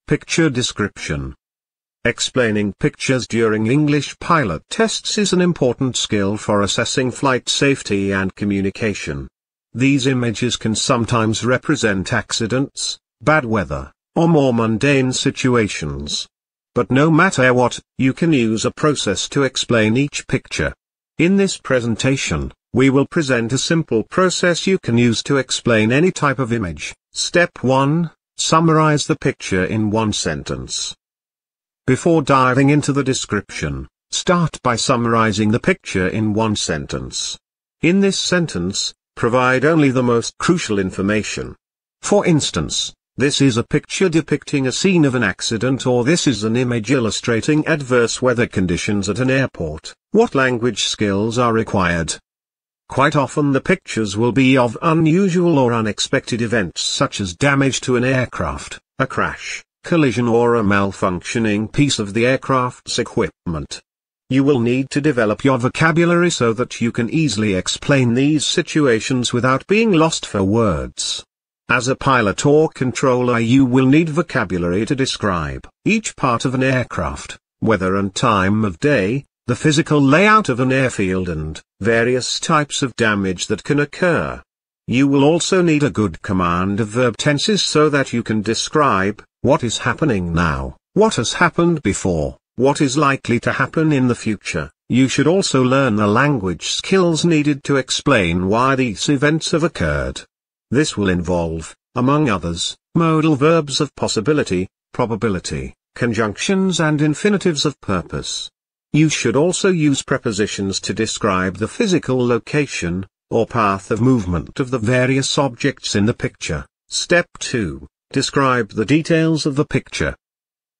Picture description. Explaining pictures during English pilot tests is an important skill for assessing flight safety and communication. These images can sometimes represent accidents, bad weather, or more mundane situations. But no matter what, you can use a process to explain each picture. In this presentation, we will present a simple process you can use to explain any type of image. Step 1. Summarize the picture in one sentence. Before diving into the description, start by summarizing the picture in one sentence. In this sentence, provide only the most crucial information. For instance, this is a picture depicting a scene of an accident, or this is an image illustrating adverse weather conditions at an airport. What language skills are required? Quite often the pictures will be of unusual or unexpected events such as damage to an aircraft, a crash, collision, or a malfunctioning piece of the aircraft's equipment. You will need to develop your vocabulary so that you can easily explain these situations without being lost for words. As a pilot or controller, you will need vocabulary to describe each part of an aircraft, weather and time of day, the physical layout of an airfield, and various types of damage that can occur. You will also need a good command of verb tenses so that you can describe what is happening now, what has happened before, what is likely to happen in the future. You should also learn the language skills needed to explain why these events have occurred. This will involve, among others, modal verbs of possibility, probability, conjunctions, and infinitives of purpose. You should also use prepositions to describe the physical location, or path of movement of the various objects in the picture. Step 2. Describe the details of the picture.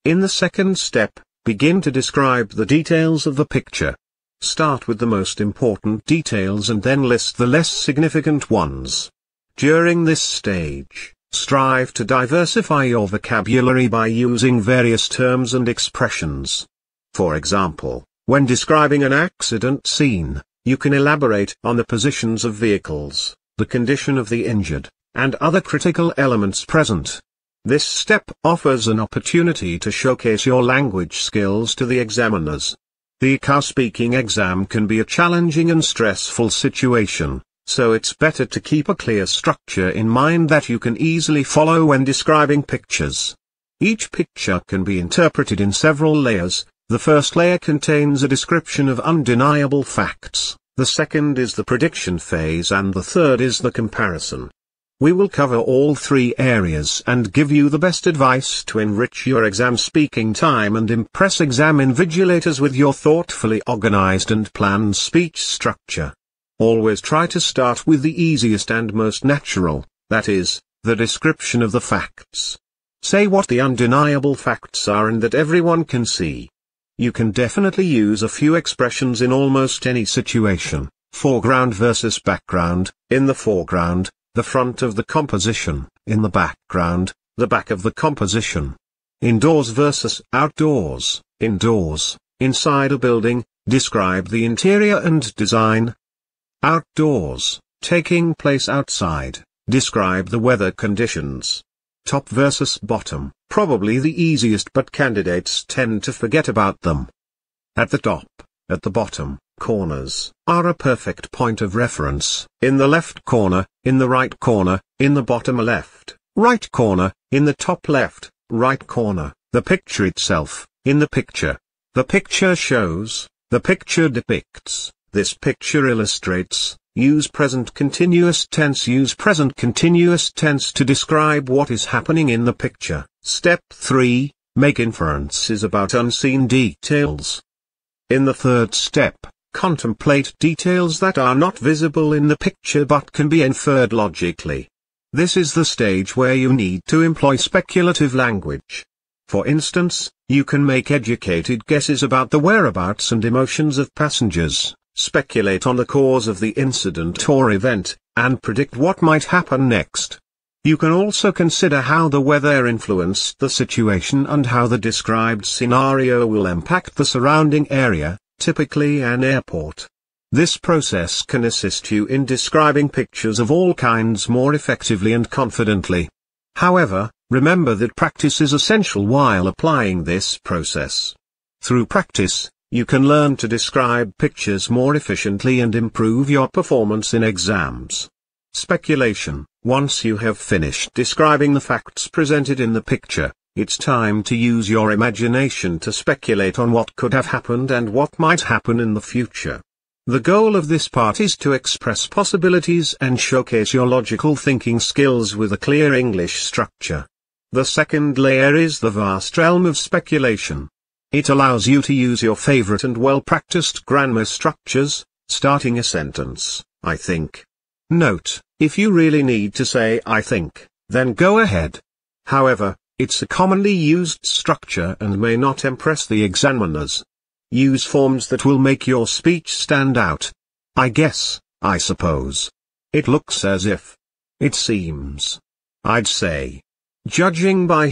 In the second step, begin to describe the details of the picture. Start with the most important details and then list the less significant ones. During this stage, strive to diversify your vocabulary by using various terms and expressions. For example, when describing an accident scene, you can elaborate on the positions of vehicles, the condition of the injured, and other critical elements present. This step offers an opportunity to showcase your language skills to the examiners. The ICAO speaking exam can be a challenging and stressful situation, so it's better to keep a clear structure in mind that you can easily follow when describing pictures. Each picture can be interpreted in several layers. The first layer contains a description of undeniable facts, the second is the prediction phase, and the third is the comparison. We will cover all three areas and give you the best advice to enrich your exam speaking time and impress exam invigilators with your thoughtfully organized and planned speech structure. Always try to start with the easiest and most natural, that is, the description of the facts. Say what the undeniable facts are and that everyone can see. You can definitely use a few expressions in almost any situation: foreground versus background, in the foreground, the front of the composition, in the background, the back of the composition. Indoors versus outdoors, indoors, inside a building, describe the interior and design. Outdoors, taking place outside, describe the weather conditions. Top versus bottom, probably the easiest, but candidates tend to forget about them. At the top, at the bottom, corners are a perfect point of reference. In the left corner, in the right corner, in the bottom left, right corner, in the top left, right corner, the picture itself, in the picture. The picture shows, the picture depicts, this picture illustrates. Use present continuous tense. Use present continuous tense to describe what is happening in the picture. Step 3. Make inferences about unseen details. In the third step, contemplate details that are not visible in the picture but can be inferred logically. This is the stage where you need to employ speculative language. For instance, you can make educated guesses about the whereabouts and emotions of passengers, speculate on the cause of the incident or event, and predict what might happen next. You can also consider how the weather influenced the situation and how the described scenario will impact the surrounding area, typically an airport. This process can assist you in describing pictures of all kinds more effectively and confidently. However, Remember that practice is essential while applying this process. Through practice, you can learn to describe pictures more efficiently and improve your performance in exams. Speculation. Once you have finished describing the facts presented in the picture, it's time to use your imagination to speculate on what could have happened and what might happen in the future. The goal of this part is to express possibilities and showcase your logical thinking skills with a clear English structure. The second layer is the vast realm of speculation. It allows you to use your favorite and well-practiced grammar structures, starting a sentence, I think. Note, if you really need to say I think, then go ahead. However, it's a commonly used structure and may not impress the examiners. Use forms that will make your speech stand out. I guess, I suppose. It looks as if. It seems. I'd say. Judging by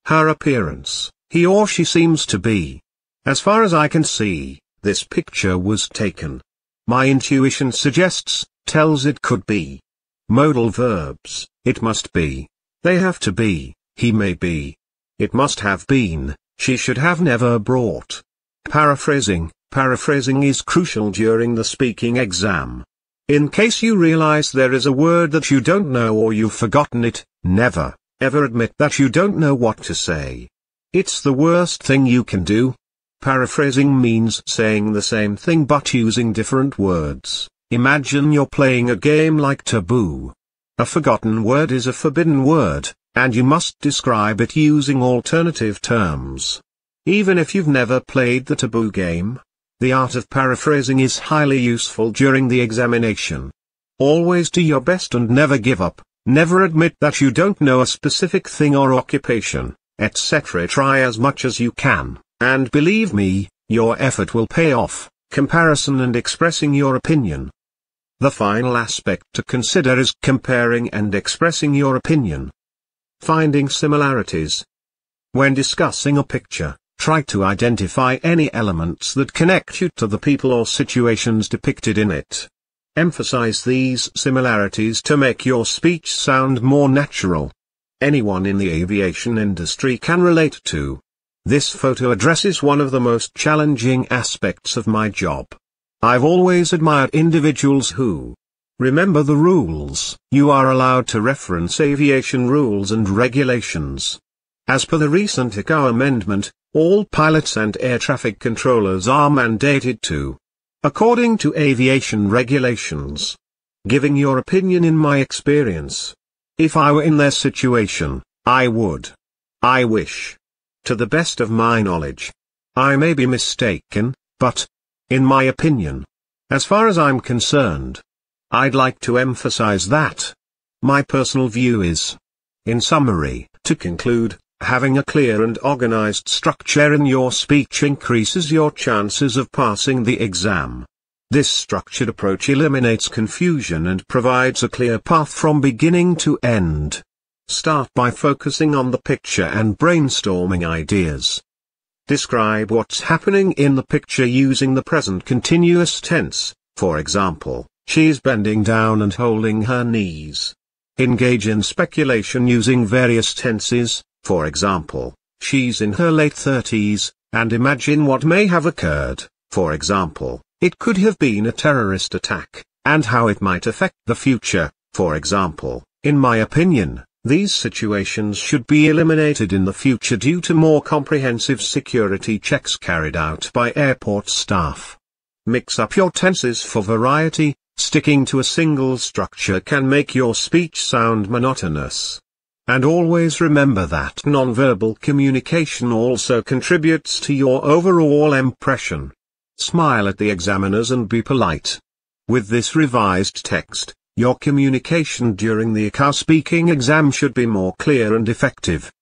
her appearance, he or she seems to be. As far as I can see, this picture was taken. My intuition suggests, tells it could be. Modal verbs, it must be. They have to be, he may be. It must have been, she should have never brought. Paraphrasing. Paraphrasing is crucial during the speaking exam. In case you realize there is a word that you don't know or you've forgotten it, never, ever admit that you don't know what to say. It's the worst thing you can do. Paraphrasing means saying the same thing but using different words. Imagine you're playing a game like Taboo. A forgotten word is a forbidden word, and you must describe it using alternative terms. Even if you've never played the Taboo game, the art of paraphrasing is highly useful during the examination. Always do your best and never give up, never admit that you don't know a specific thing or occupation, etc. Try as much as you can, and believe me, your effort will pay off. Comparison and expressing your opinion. The final aspect to consider is comparing and expressing your opinion. Finding similarities. When discussing a picture, try to identify any elements that connect you to the people or situations depicted in it. Emphasize these similarities to make your speech sound more natural. Anyone in the aviation industry can relate to. This photo addresses one of the most challenging aspects of my job. I've always admired individuals who remember the rules. You are allowed to reference aviation rules and regulations. As per the recent ICAO amendment, all pilots and air traffic controllers are mandated to, according to aviation regulations. Giving your opinion in my experience. If I were in their situation, I would. I wish. To the best of my knowledge. I may be mistaken, but, in my opinion, as far as I'm concerned, I'd like to emphasize that. My personal view is. In summary, to conclude, having a clear and organized structure in your speech increases your chances of passing the exam. This structured approach eliminates confusion and provides a clear path from beginning to end. Start by focusing on the picture and brainstorming ideas. Describe what's happening in the picture using the present continuous tense, for example, she's bending down and holding her knees. Engage in speculation using various tenses, for example, she's in her late 30s, and imagine what may have occurred, for example, it could have been a terrorist attack, and how it might affect the future, for example, in my opinion, these situations should be eliminated in the future due to more comprehensive security checks carried out by airport staff. Mix up your tenses for variety, sticking to a single structure can make your speech sound monotonous. And always remember that nonverbal communication also contributes to your overall impression. Smile at the examiners and be polite. With this revised text, your communication during the ICAO speaking exam should be more clear and effective.